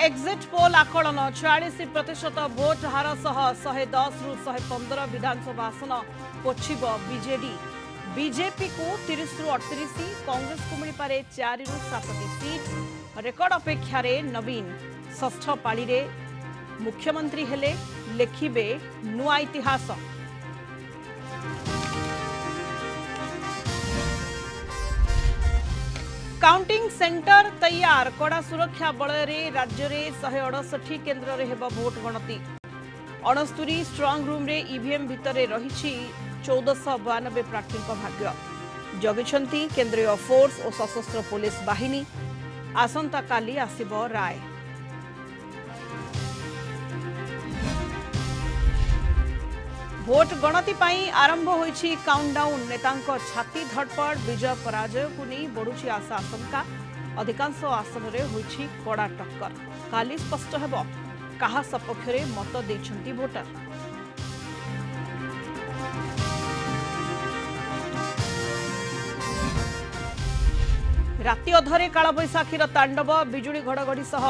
Exit poll आकलन 46% vote हार सह 110 रु 115 विधानसभा आसन पोछिब बीजेडी। बीजेपी को 30 रु 38, कांग्रेस को मिल पारे 4 रु 7 सीट। रेकर्ड अपेक्षा नवीन षष्ठ पाली रे मुख्यमंत्री हेले लेखिबे नुआ इतिहास। काउंटिंग सेंटर तैयार, कड़ा सुरक्षा बल राज्य में 168 केन्द्र में हेब भोट गणति। 69 स्ट्रांग रूम रे ईवीएम भितर रही 1492 प्रार्थी भाग्य। जगिछंती केंद्रीय फोर्स और सशस्त्र पुलिस बाहिनी। आसंता काली आसिब राय। भोट गणति पाई आरंभ होईछि काउंटडाउन। नेतांक छाती धड़पड़, विजय पराजय को नहीं बढ़ुछि आशा आशंका। अधिकांश आसन में होईछि कड़ा टक्कर। काली स्पष्ट हेब कहा सपक्ष में मत देइछंती भोटर। राति अधरे कालबैशाखीर तांडव, बिजुली घड़घड़ी सह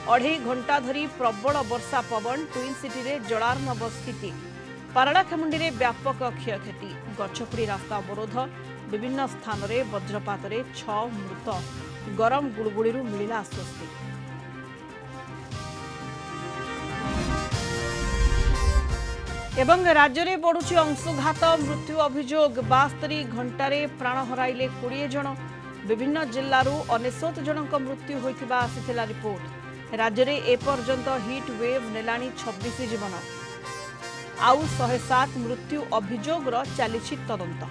2.5 घंटा धरी प्रबल वर्षा पवन। ट्विन सिटी रे जलार्णव स्थिति। पारड़ाखेमुंडी में व्यापक क्षयक्षति। गछपुड़ी रास्ता अवरोध। विभिन्न स्थान में वज्रपात 6 मृत। गरम गुड़गुड़ी मिला आश्वस्ति। एवं राज्य में बढ़ुची अंशुघात मृत्यु अभियोग। 72 घंटे प्राण हराइले 20 जन। विभिन्न जिल्लारू 69 जनक मृत्यु होइथिबा आसिथिला रिपोर्ट। राज्य में एपर्यंत हिट वेव नेलाणी 26 जीवन। आउ 107 मृत्यु अभियोगर चली तदंत।